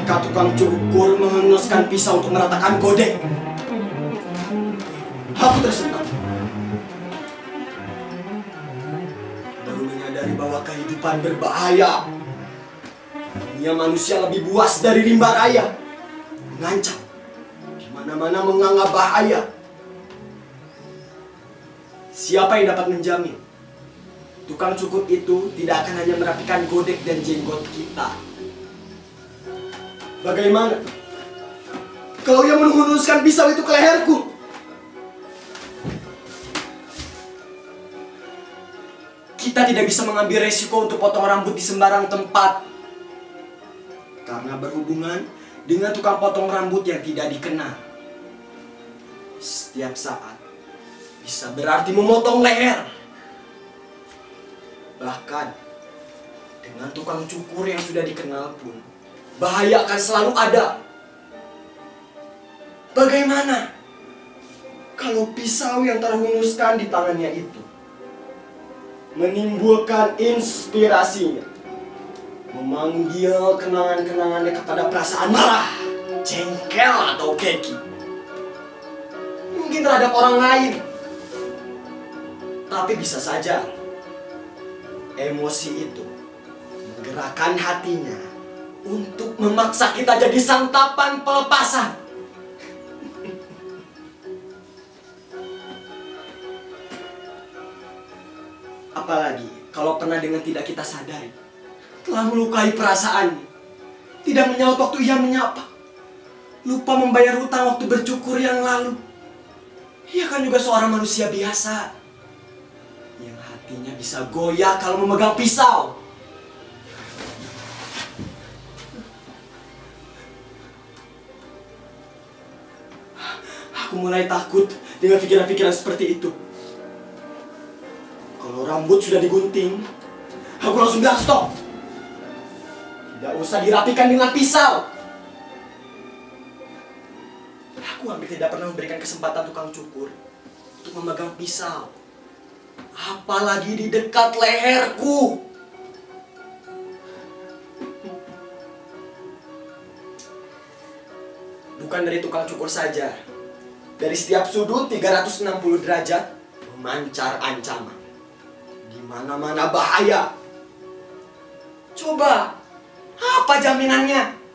ketika tukang cukur menghunuskan pisau untuk meratakan godek, aku tersentak. Baru menyadari bahwa kehidupan berbahaya. Dunia manusia lebih buas dari rimba raya, mengancam, di mana-mana menganggap bahaya. Siapa yang dapat menjamin tukang cukur itu tidak akan hanya merapikan godek dan jenggot kita? Bagaimana kalau ia menghunuskan pisau itu ke leherku? Kita tidak bisa mengambil resiko untuk potong rambut di sembarang tempat, karena berhubungan dengan tukang potong rambut yang tidak dikenal. Setiap saat bisa berarti memotong leher. Bahkan dengan tukang cukur yang sudah dikenal pun, bahaya akan selalu ada. Bagaimana kalau pisau yang terhunuskan di tangannya itu menimbulkan inspirasinya, memanggil kenangan-kenangannya kepada perasaan marah, jengkel, atau keki? Mungkin terhadap orang lain. Tapi bisa saja emosi itu menggerakkan hatinya untuk memaksa kita jadi santapan pelepasan. Apalagi kalau pernah dengan tidak kita sadari telah melukai perasaannya, tidak menyaut waktu ia menyapa, lupa membayar hutang waktu bercukur yang lalu. Ia kan juga seorang manusia biasa yang hatinya bisa goyah kalau memegang pisau. Aku mulai takut dengan pikiran-pikiran seperti itu. Kalau rambut sudah digunting, aku langsung bilang stop. Tidak usah dirapikan dengan pisau. Aku hampir tidak pernah memberikan kesempatan tukang cukur untuk memegang pisau, apalagi di dekat leherku. Bukan dari tukang cukur saja, dari setiap sudut 360 derajat memancar ancaman. Di mana-mana bahaya. Coba, apa jaminannya?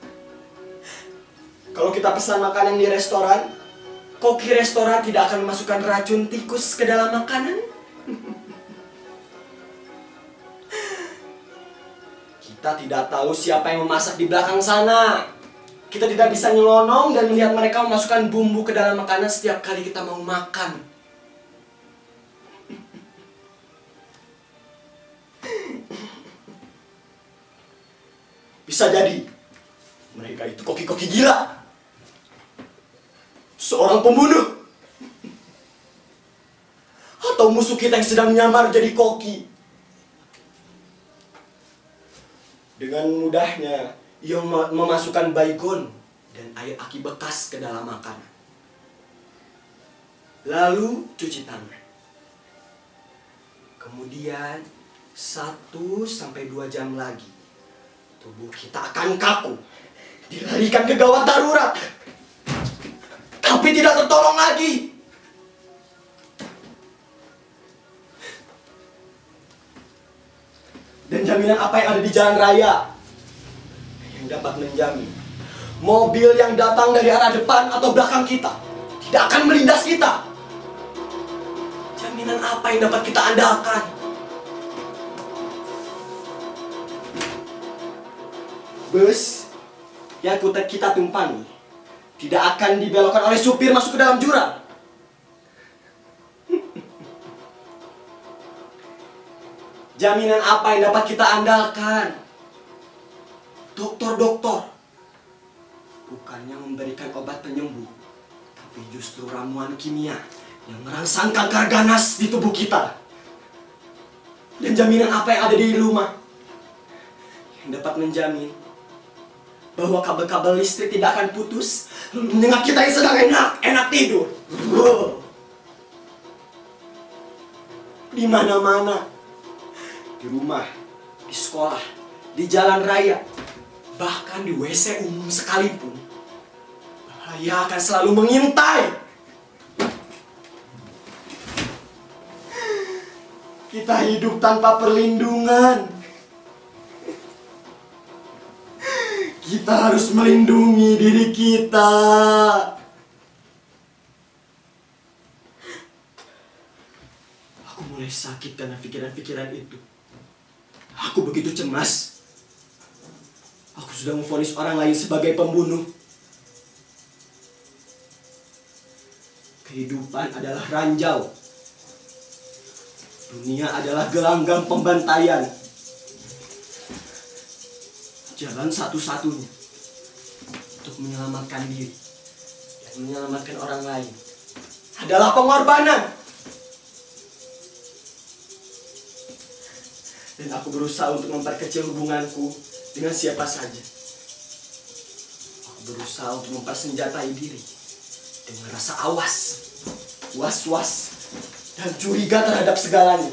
Kalau kita pesan makanan di restoran, koki restoran tidak akan memasukkan racun tikus ke dalam makanan? Kita tidak tahu siapa yang memasak di belakang sana. Kita tidak bisa nyelonong dan melihat mereka memasukkan bumbu ke dalam makanan setiap kali kita mau makan. Bisa jadi mereka itu koki-koki gila, seorang pembunuh, atau musuh kita yang sedang menyamar jadi koki. Dengan mudahnya ia memasukkan baygon dan air aki bekas ke dalam makanan, lalu cuci tangan. Kemudian 1-2 jam lagi tubuh kita akan kaku, dilarikan ke gawat darurat, tapi tidak tertolong lagi. Dan jaminan apa yang ada di jalan raya yang dapat menjamin mobil yang datang dari arah depan atau belakang kita tidak akan melindas kita? Jaminan apa yang dapat kita andalkan? Bus yang kita tumpangi tidak akan dibelokkan oleh supir masuk ke dalam jurang. Jaminan apa yang dapat kita andalkan? Dokter-dokter bukannya memberikan obat penyembuh, tapi justru ramuan kimia yang merangsang kanker ganas di tubuh kita. Dan jaminan apa yang ada di rumah yang dapat menjamin bahwa kabel-kabel listrik tidak akan putus lalu menyengat kita yang sedang enak tidur? Di mana-mana, di rumah, di sekolah, di jalan raya, Bahkan di WC umum sekalipun, bahaya akan selalu mengintai. Kita hidup tanpa perlindungan. Kita harus melindungi diri kita. Aku mulai sakit karena pikiran-pikiran itu. Aku begitu cemas. Aku sudah memvonis orang lain sebagai pembunuh. Kehidupan adalah ranjau. Dunia adalah gelanggang pembantaian. Jalan satu-satunya untuk menyelamatkan diri dan menyelamatkan orang lain adalah pengorbanan. Dan aku berusaha untuk memperkecil hubunganku dengan siapa saja. Aku berusaha untuk mempersenjatai diri dengan rasa awas, was-was, dan curiga terhadap segalanya.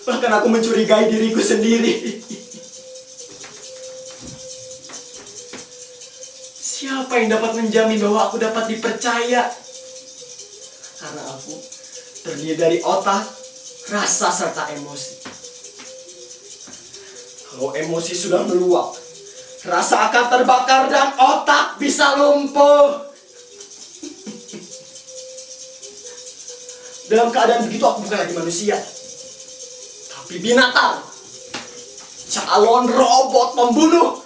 Bahkan aku mencurigai diriku sendiri. Siapa yang dapat menjamin bahwa aku dapat dipercaya? Karena aku terdiri dari otak, rasa, serta emosi. Kalau emosi sudah meluap, rasa akan terbakar dan otak bisa lumpuh. Dalam keadaan begitu aku bukan lagi manusia, tapi binatang. Calon robot pembunuh.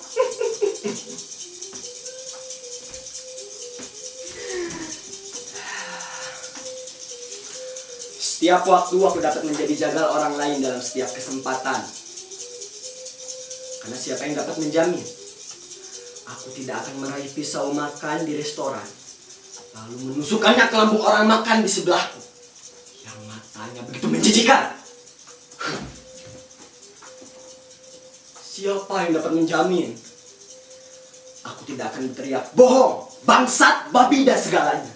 Setiap waktu aku dapat menjadi jagal orang lain dalam setiap kesempatan. Karena siapa yang dapat menjamin aku tidak akan meraih pisau makan di restoran, lalu menusukkannya ke lambung orang makan di sebelahku yang matanya begitu menjijikan? Siapa yang dapat menjamin aku tidak akan berteriak bohong, bangsat, babi, dan segalanya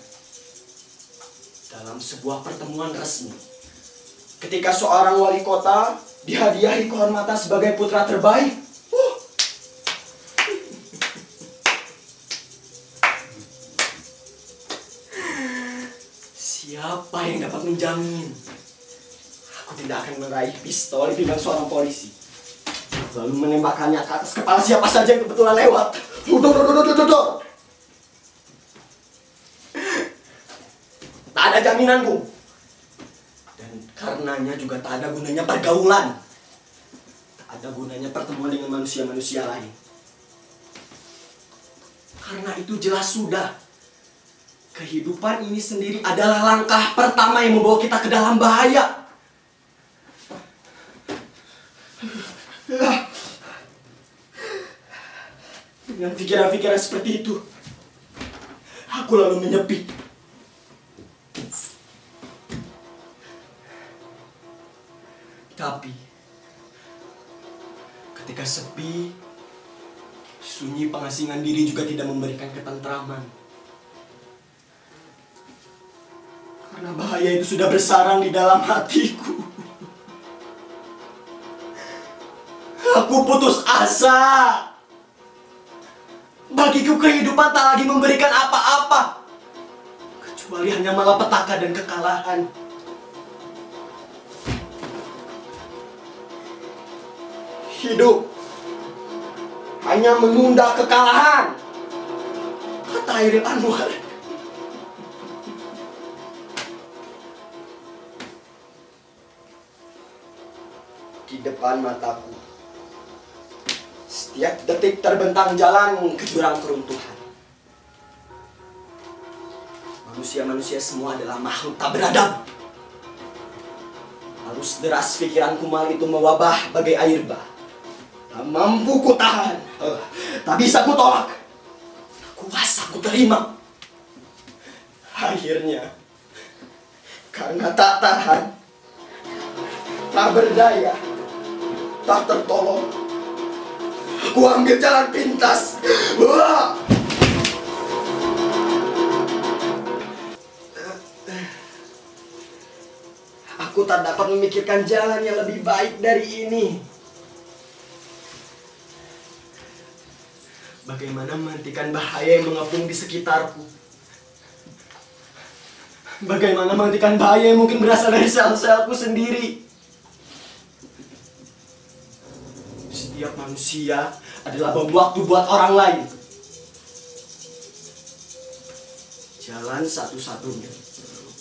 dalam sebuah pertemuan resmi, ketika seorang wali kota dihadiahi kehormatan sebagai putra terbaik? Siapa yang dapat menjamin aku tidak akan meraih pistol di pinggang seorang polisi, lalu menembakkannya ke atas kepala siapa saja yang kebetulan lewat? Tak ada jaminanku. Dan karenanya juga tak ada gunanya pergaulan. Tak ada gunanya pertemuan dengan manusia-manusia lain. Karena itu jelas sudah, kehidupan ini sendiri adalah langkah pertama yang membawa kita ke dalam bahaya. Dengan pikiran-pikiran seperti itu, aku lalu menyepi. Tapi ketika sepi, sunyi pengasingan diri juga tidak memberikan ketentraman. Karena bahaya itu sudah bersarang di dalam hatiku. Aku putus asa. Bagiku kehidupan tak lagi memberikan apa-apa, kecuali hanya malapetaka dan kekalahan. Hidup hanya menunda kekalahan, kata Hairil Anwar. Di depan mataku, setiap detik terbentang jalan ke jurang keruntuhan. Manusia-manusia semua adalah makhluk tak beradab. Arus deras pikiranku malam itu mewabah bagai air bah. Tak mampu ku tahan, tak bisa ku tolak, tak kuasa ku terima. Akhirnya, karena tak tahan, tak berdaya, tak tertolong, aku ambil jalan pintas. Wah! Aku tak dapat memikirkan jalan yang lebih baik dari ini. Bagaimana menghentikan bahaya yang mengepung di sekitarku? Bagaimana menghentikan bahaya yang mungkin berasal dari sel-selku sendiri? Setiap manusia adalah bom waktu buat orang lain. Jalan satu-satunya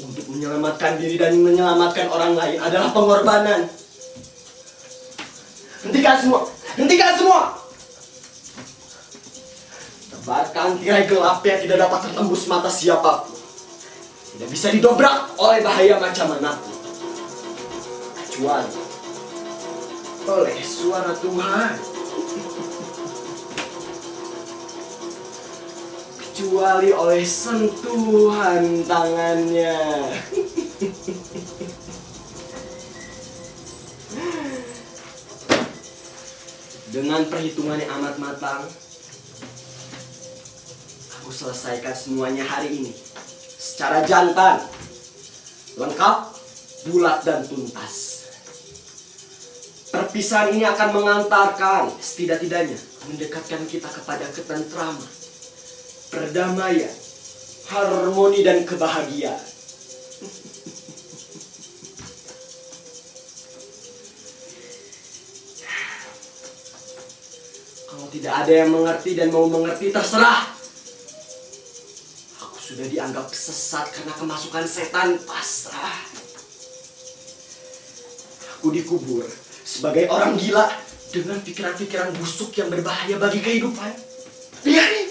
untuk menyelamatkan diri dan menyelamatkan orang lain adalah pengorbanan. Hentikan semua! Hentikan semua! Tebarkan tirai gelap yang tidak dapat tertembus mata siapapun. Tidak bisa didobrak oleh bahaya macam manapun. Kecuali oleh suara Tuhan. Kecuali oleh sentuhan tangannya. Dengan perhitungan yang amat matang, aku selesaikan semuanya hari ini secara jantan, lengkap, bulat dan tuntas. Perpisahan ini akan mengantarkan, setidak-tidaknya mendekatkan kita kepada ketentraman, perdamaian, harmoni dan kebahagiaan. Kalau tidak ada yang mengerti dan mau mengerti, terserah. Aku sudah dianggap sesat karena kemasukan setan, pasrah. Aku dikubur sebagai orang gila dengan pikiran-pikiran busuk yang berbahaya bagi kehidupan. Biarin.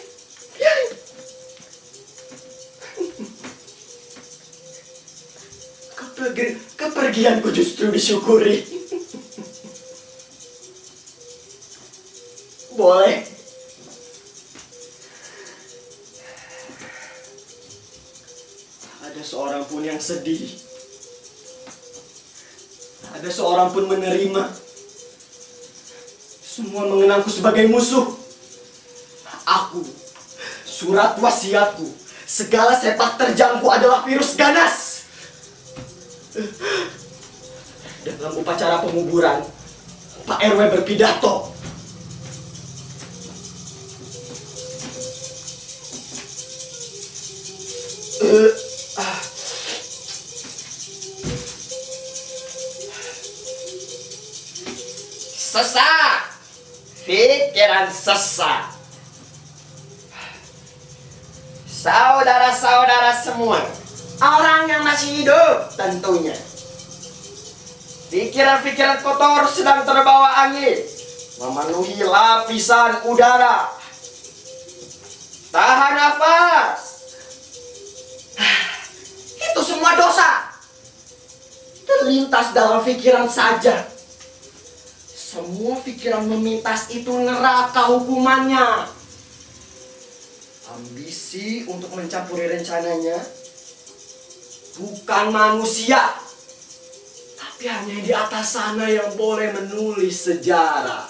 Kepergianku justru disyukuri. Boleh. Ada seorang pun yang sedih. Ada seorang pun menerima. Semua mengenangku sebagai musuh. Aku, surat wasiatku, segala sepak terjangku adalah virus ganas. Dalam upacara penguburan, Pak RW berpidato. Sesat, pikiran sesat. Saudara-saudara semua, orang yang masih hidup tentunya. Pikiran-pikiran kotor sedang terbawa angin, memenuhi lapisan udara. Tahan nafas. Itu semua dosa. Terlintas dalam pikiran saja. Semua pikiran memintas itu neraka hukumannya. Ambisi untuk mencampuri rencananya bukan manusia, tapi hanya di atas sana yang boleh menulis sejarah.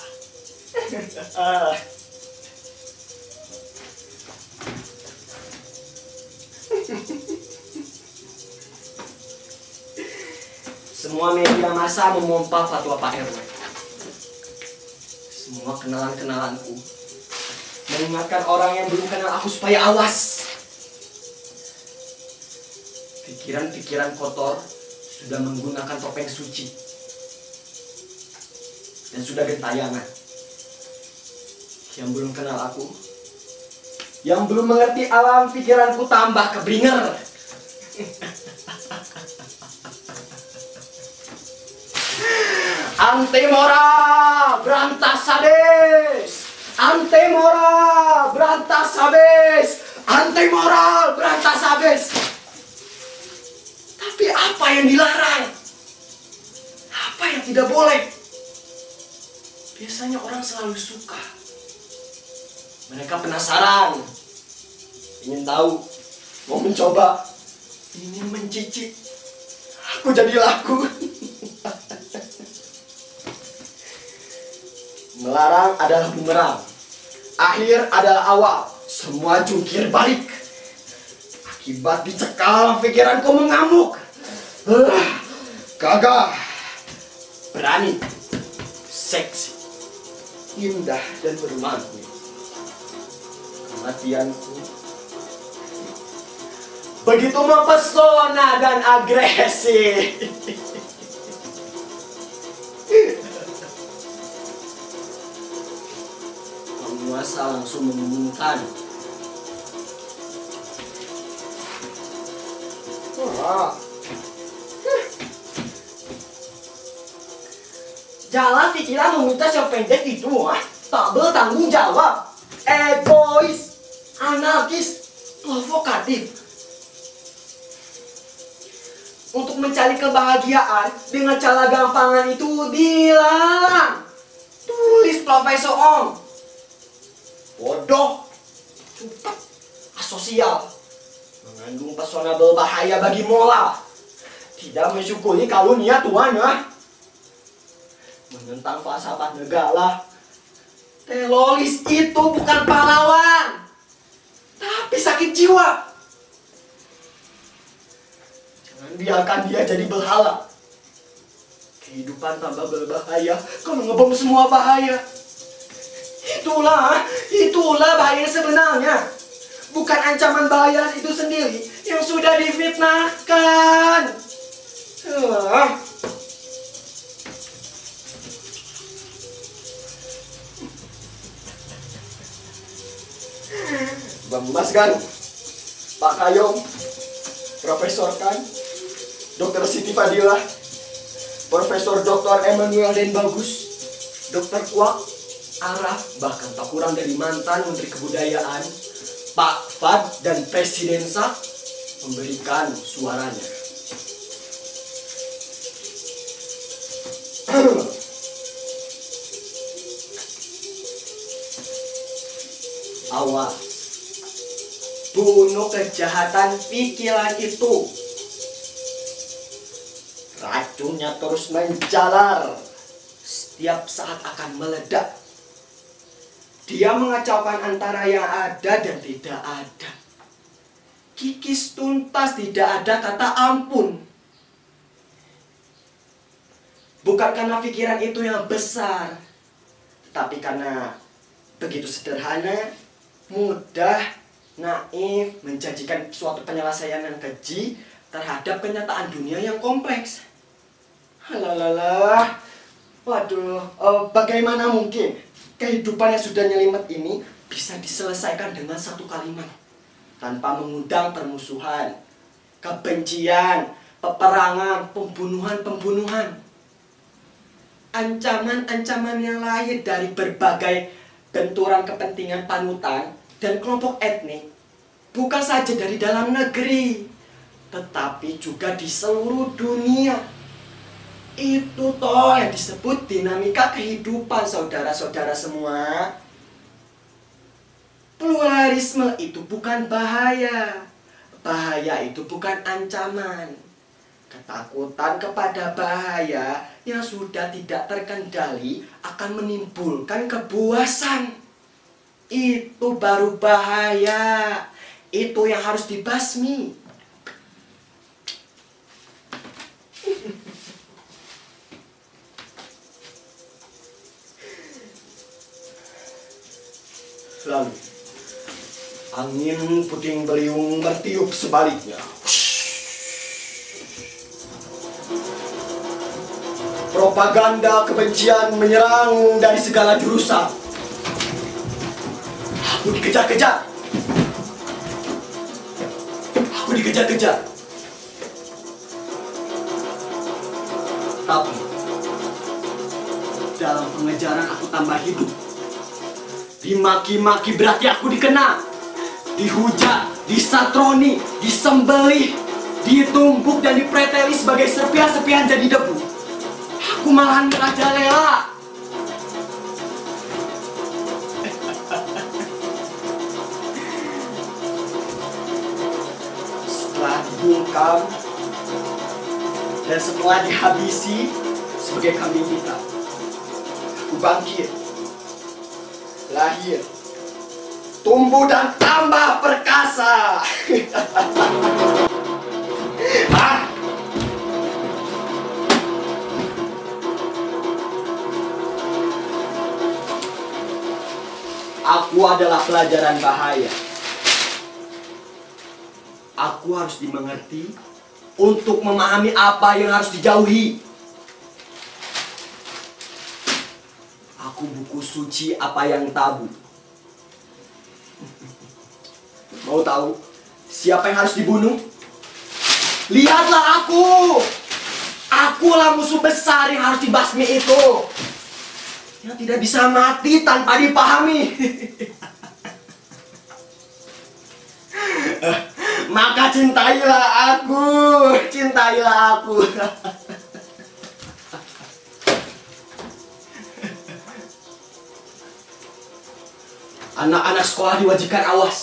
Semua media massa memompa fatwa Pak RW. Semua kenalan-kenalanku mengingatkan orang yang belum kenal aku supaya awas. Pikiran-pikiran kotor sudah menggunakan topeng suci dan sudah gentayangan. Yang belum kenal aku, yang belum mengerti alam pikiranku, tambah keblinger. Antemora berantas habis. Antemora berantas habis. Antemora berantas habis. Tapi apa yang dilarang? Apa yang tidak boleh? Biasanya orang selalu suka. Mereka penasaran, ingin tahu, mau mencoba, ingin mencicip. Aku jadi laku. Melarang adalah bumerang. Akhir adalah awal. Semua jungkir balik. Akibat dicekal, pikiranku mengamuk. Gagah, berani, seksi, indah dan bermakna. Kematianku begitu mempesona dan agresif. Penguasa langsung mengumumkan. Jalan pikiran komunitas yang pendek itu, tak bertanggung jawab, egois, anarkis, provokatif. Untuk mencari kebahagiaan dengan cara gampangan itu dilarang. Tulis Profesor Ong. Bodoh, cukup, asosial, mengandung pesona berbahaya bagi moral, tidak mensyukuri karunia Tuhan, menentang falsafah negara. Teroris itu bukan pahlawan, tapi sakit jiwa. Jangan biarkan dia jadi berhala. Kehidupan tambah berbahaya kalau ngebom semua bahaya. Itulah bahaya sebenarnya. Bukan ancaman bahaya itu sendiri yang sudah difitnahkan. Bang Mas kan, Pak Kayom, Profesor kan, Dr. Siti Fadilah, Profesor Dr. Emmanuel Den Bagus, Dr. Kwak, Araf, bahkan tak kurang dari mantan Menteri Kebudayaan, Pak Fad dan Presiden Sak memberikan suaranya. Awas, bunuh kejahatan pikiran itu. Racunnya terus menjalar, setiap saat akan meledak. Dia mengacaukan antara yang ada dan tidak ada. Kikis tuntas, tidak ada kata ampun. Bukan karena pikiran itu yang besar, tapi karena begitu sederhana, mudah, naif, menjanjikan suatu penyelesaian yang keji terhadap kenyataan dunia yang kompleks. Halalah, waduh, bagaimana mungkin kehidupan yang sudah nyelimet ini bisa diselesaikan dengan satu kalimat tanpa mengundang permusuhan, kebencian, peperangan, pembunuhan. Ancaman-ancaman yang lahir dari berbagai benturan kepentingan panutan dan kelompok etnik bukan saja dari dalam negeri, tetapi juga di seluruh dunia. Itu toh yang disebut dinamika kehidupan, saudara-saudara semua. Pluralisme itu bukan bahaya. Bahaya itu bukan ancaman. Ketakutan kepada bahaya yang sudah tidak terkendali akan menimbulkan kebuasan. Itu baru bahaya. Itu yang harus dibasmi. Lalu, angin puting beliung bertiup sebaliknya. Propaganda kebencian menyerang dari segala jurusan. Aku dikejar-kejar. Tapi, dalam pengejaran aku tambah hidup. Dimaki-maki berarti aku dikenal, dihujat, disatroni, disembelih, ditumbuk dan dipreteli sebagai serpihan-serpihan jadi debu. Aku malahan merajalela. Setelah dibungkam dan setelah dihabisi sebagai kambing hitam, aku bangkit, lahir, tumbuh dan tambah perkasa. Aku adalah pelajaran bahaya. Aku harus dimengerti untuk memahami apa yang harus dijauhi. Aku buku suci apa yang tabu. Mau tahu siapa yang harus dibunuh? Lihatlah aku. Akulah musuh besar yang harus dibasmi itu. Yang tidak bisa mati tanpa dipahami. Maka cintailah aku. Cintailah aku. Anak-anak sekolah diwajibkan awas.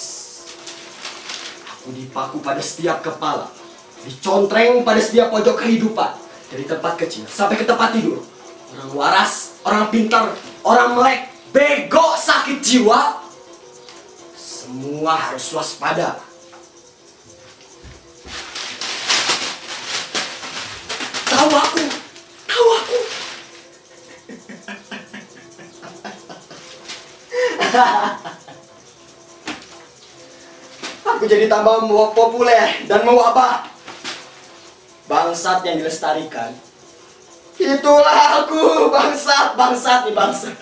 Aku dipaku pada setiap kepala, dicontreng pada setiap pojok kehidupan, dari tempat kecil sampai ke tempat tidur. Orang waras, orang pintar, orang melek, bego, sakit jiwa, semua harus waspada. Tahu aku, tahu aku. Aku jadi tambah populer dan mewabah. Bangsat yang dilestarikan. Itulah aku, bangsat nih bangsat.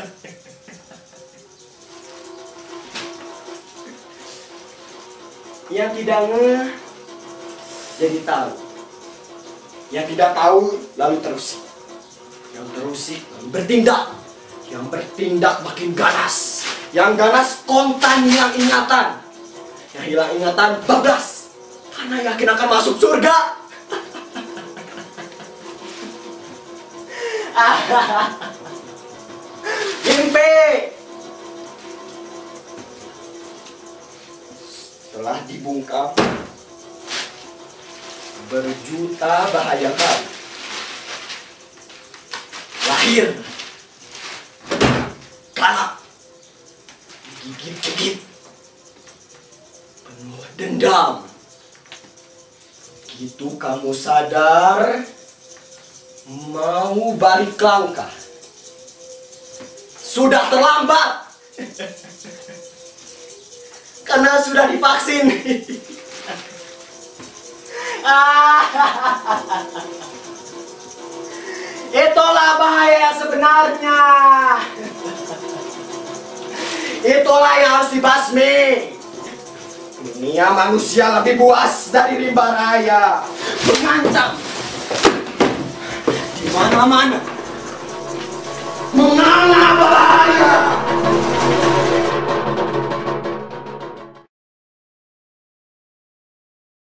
Yang tidak ngeh jadi tahu. Yang tidak tahu lalu terusi. Yang terusi lalu bertindak. Yang bertindak makin ganas. Yang ganas kontan hilang ingatan. Yang hilang ingatan bablas karena yakin akan masuk surga. Mimpi. Setelah dibungkam berjuta bahaya kali. Lahir galak, gigit-gigit, penuh dendam. Begitu kamu sadar, mau balik langkah, sudah terlambat. Karena sudah divaksin. Itulah bahaya sebenarnya. Itulah yang harus dibasmi. Dunia manusia lebih buas dari rimba raya, mengancam di mana-mana,